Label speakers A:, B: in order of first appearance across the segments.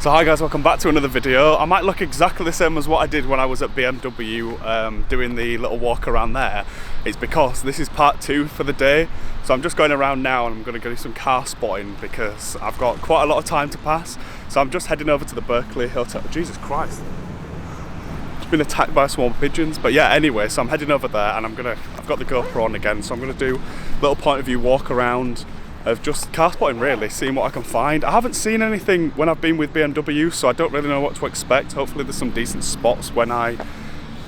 A: So hi guys, welcome back to another video. I might look exactly the same as what I did when I was at BMW doing the little walk around there. It's because this is part 2 for the day. So I'm just going around now and I'm going to do some car spotting because I've got quite a lot of time to pass. So I'm just heading over to the Berkeley Hotel. Jesus Christ. I've been attacked by small pigeons. But yeah, anyway, so I'm heading over there and I've got the GoPro on again. So I'm going to do a little point of view walk around of just car spotting, really, seeing what I can find. I haven't seen anything when I've been with BMW, so I don't really know what to expect. Hopefully there's some decent spots when I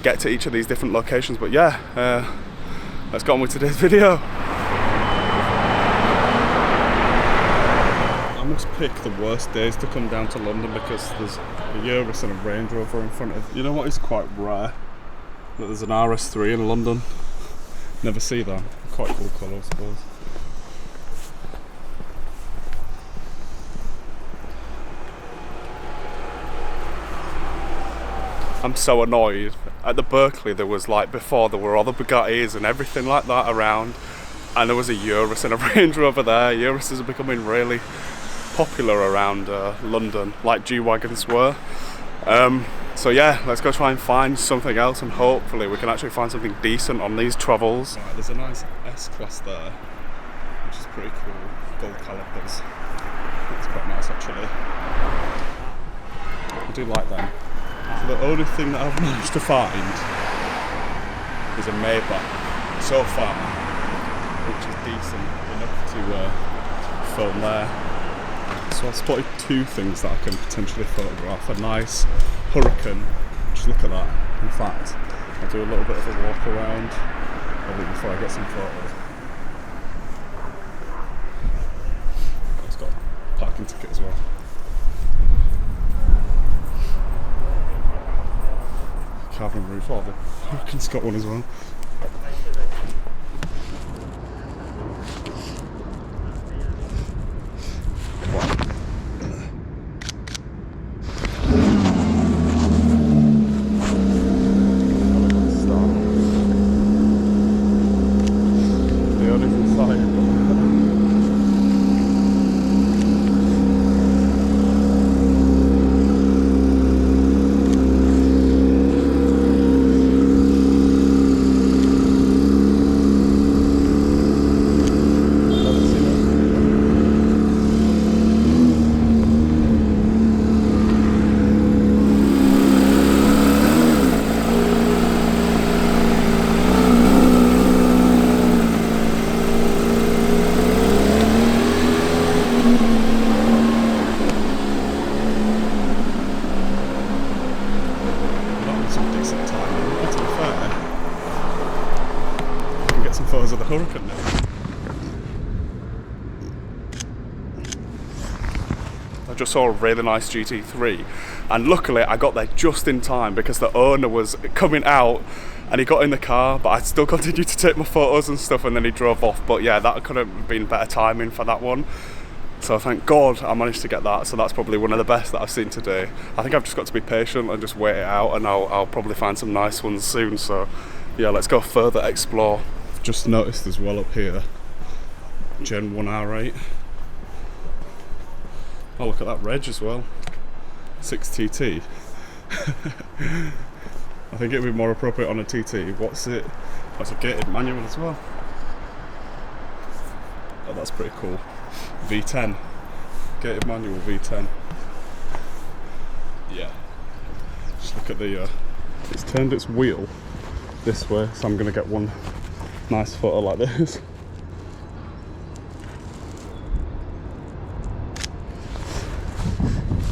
A: get to each of these different locations. But yeah, let's get on with today's video. I must pick the worst days to come down to London because there's a Urus and a Range Rover in front of... You know what is quite rare? That there's an RS3 in London. Never see that. Quite cool colour, I suppose. I'm so annoyed. At the Berkeley there was like, before there were all the Bugattis and everything like that around, and there was a Urus and a Range Rover there. Uruses are becoming really popular around London, like G-Wagons were. So yeah, let's go try and find something else and hopefully we can actually find something decent on these travels. Right, there's a nice S-Class there, which is pretty cool. Gold calipers. It's quite nice actually. I do like them. So the only thing that I've managed to find is a Maybach so far, which is decent enough to film there. So I spotted 2 things that I can potentially photograph. A nice Hurricane, just look at that. In fact, I'll do a little bit of a walk around maybe before I get some photos. It's got a parking ticket as well. Carbon roof, oh, the Hurricane's got one as well. Of the Hurricane now. I just saw a really nice GT3 and luckily I got there just in time because the owner was coming out and he got in the car, but I still continued to take my photos and stuff and then he drove off. But yeah, that could have been better timing for that one. So thank God I managed to get that. So that's probably one of the best that I've seen today. I think I've just got to be patient and just wait it out and I'll probably find some nice ones soon. So yeah, let's go further explore. Just noticed as well up here, Gen 1 R8. Oh, look at that reg as well. 6TT. I think it'd be more appropriate on a TT. What's it? That's a gated manual as well. Oh, that's pretty cool. V10. Gated manual V10. Yeah. Just look at the, it's turned its wheel this way, so I'm gonna get one nice photo like this.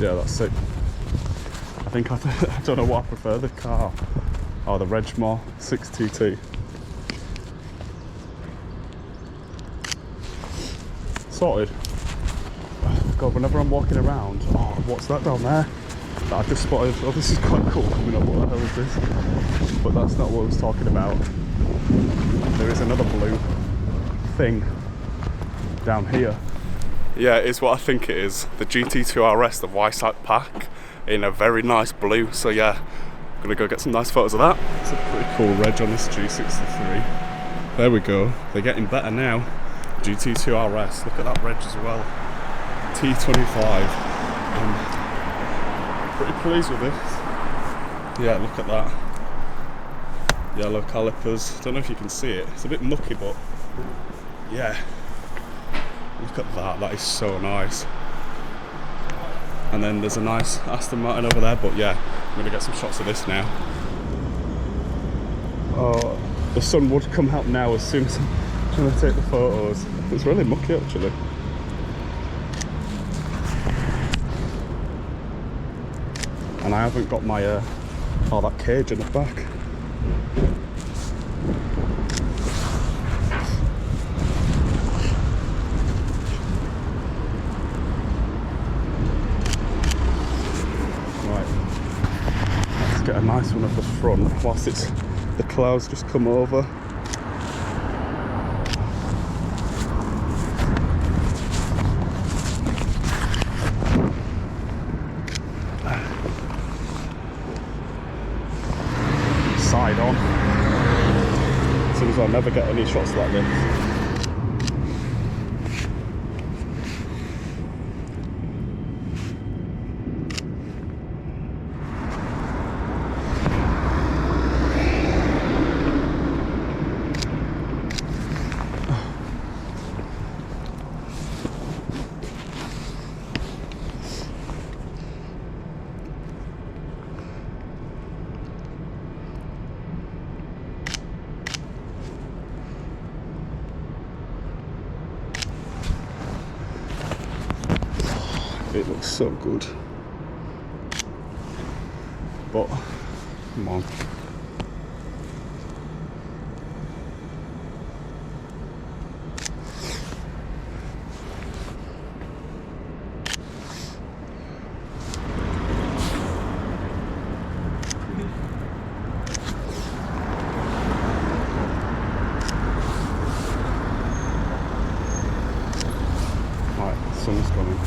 A: Yeah, that's sick. I think I don't know what I prefer, the car or the reg more. 6TT. Sorted. God, whenever I'm walking around, oh, what's that down there? That I just spotted. Oh, this is quite cool. Coming up, what the hell is this? But that's not what I was talking about. There is another blue thing down here. Yeah, it is what I think it is. The GT2 RS, the Weissach pack, in a very nice blue. So yeah, I'm gonna go get some nice photos of that. It's a pretty cool reg on this G63. There we go. They're getting better now. GT2 RS. Look at that reg as well. T25. pretty pleased with this. Yeah, look at that. Yellow calipers. Don't know if you can see it. It's a bit mucky, but yeah. Look at that. That is so nice. And then there's a nice Aston Martin over there, but yeah, I'm gonna get some shots of this now. Oh, the sun would come out now as soon as I'm trying to take the photos. It's really mucky actually. And I haven't got my oh, that cage in the back. Right, let's get a nice one of the front whilst the clouds just come over. Side on. Seems as I'll never get any shots like this. It looks so good, but come on. Right, the sun's coming.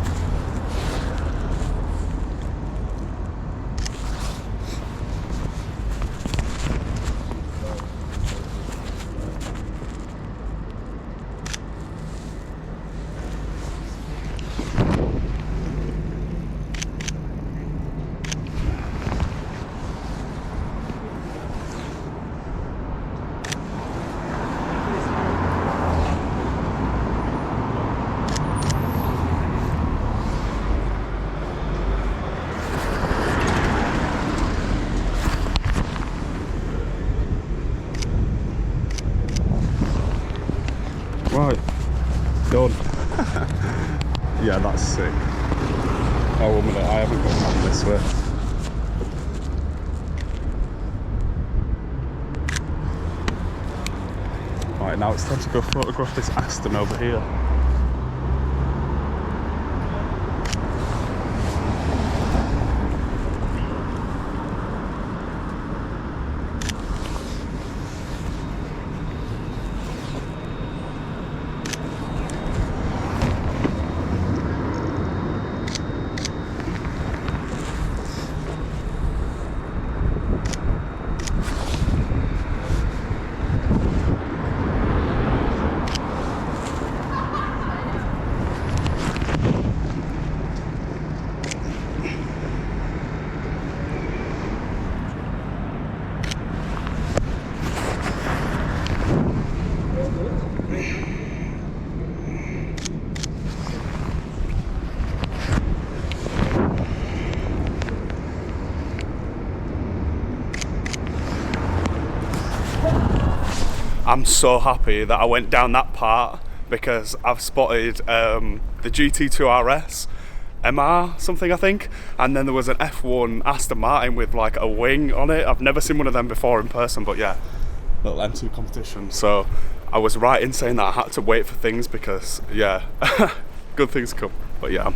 A: Right, done. Yeah, that's sick. Oh, 1 minute, I haven't got one this way. Right, now it's time to go photograph this Aston over here. I'm so happy that I went down that part because I've spotted the GT2 RS MR something, I think, and then there was an F1 Aston Martin with like a wing on it. I've never seen one of them before in person, but yeah, little M2 competition. So I was right in saying that I had to wait for things because yeah, good things come. But yeah, I'm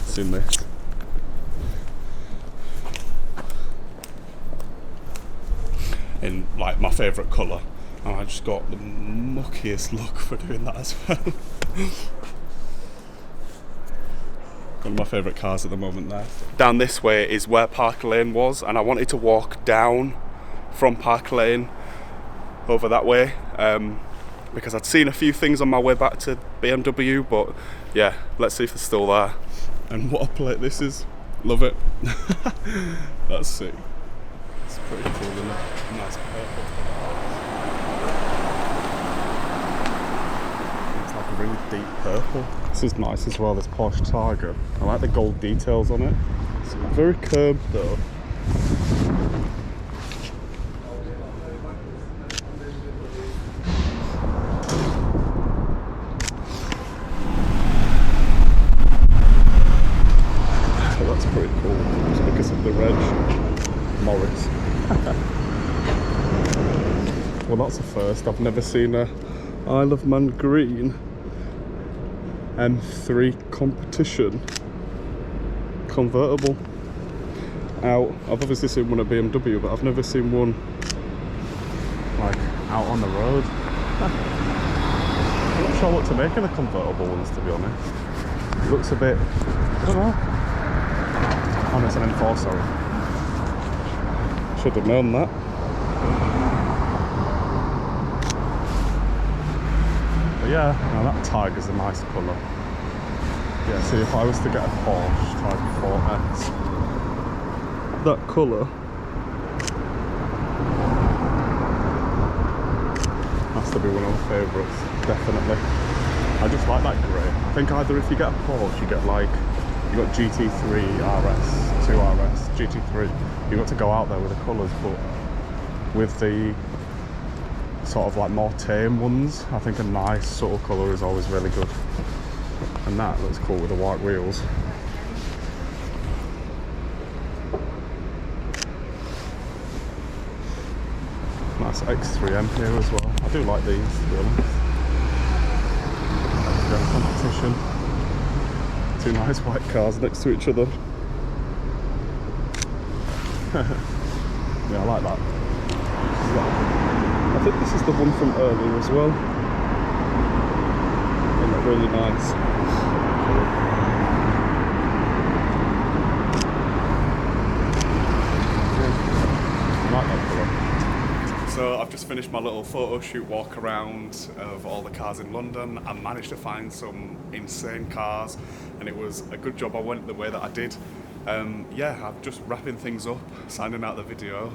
A: seeing this. In like my favourite colour. And I just got the muckiest look for doing that as well. One of my favourite cars at the moment there. Down this way is where Park Lane was, and I wanted to walk down from Park Lane over that way because I'd seen a few things on my way back to BMW, but yeah, let's see if they're still there. And what a plate this is. Love it. That's sick. It's pretty cool, isn't it? Nice purple. It's like a really deep purple. This is nice as well, this Porsche Targa. I like the gold details on it. It's very curved though. That's pretty cool, just because of the reg. Morris. Well, that's a first. I've never seen a Isle of Man green M3 competition convertible out. I've obviously seen one at BMW, but I've never seen one like out on the road. I'm not sure what to make of the convertible ones, to be honest. It looks a bit, I don't know. Oh, it's an M4, sorry. Should have known that. But yeah, no, that Tiger's a nice colour. Yeah, see, if I was to get a Porsche Tiger 4S, that colour has to be one of my favourites, definitely. I just like that grey. I think either if you get a Porsche, you get like, you got GT3 RS, 2 RS, GT3. You've got to go out there with the colours, but with the sort of like more tame ones, I think a nice subtle colour is always really good. And that looks cool with the white wheels. Nice X3M here as well. I do like these, to be honest. Competition. Two nice white cars next to each other. Yeah, I like that. I think this is the one from earlier as well. They look really nice. I like that colour. So I've just finished my little photo shoot walk around of all the cars in London. I managed to find some insane cars, and it was a good job I went the way that I did. Yeah, I'm just wrapping things up, signing out the video.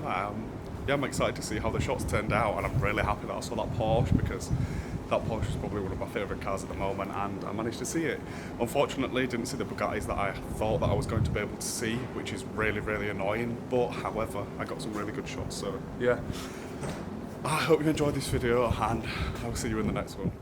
A: Yeah, I'm excited to see how the shots turned out, and I'm really happy that I saw that Porsche, because that Porsche is probably one of my favourite cars at the moment, and I managed to see it. Unfortunately, didn't see the Bugattis that I thought that I was going to be able to see, which is really, really annoying, but however, I got some really good shots, so yeah. I hope you enjoyed this video, and I'll see you in the next one.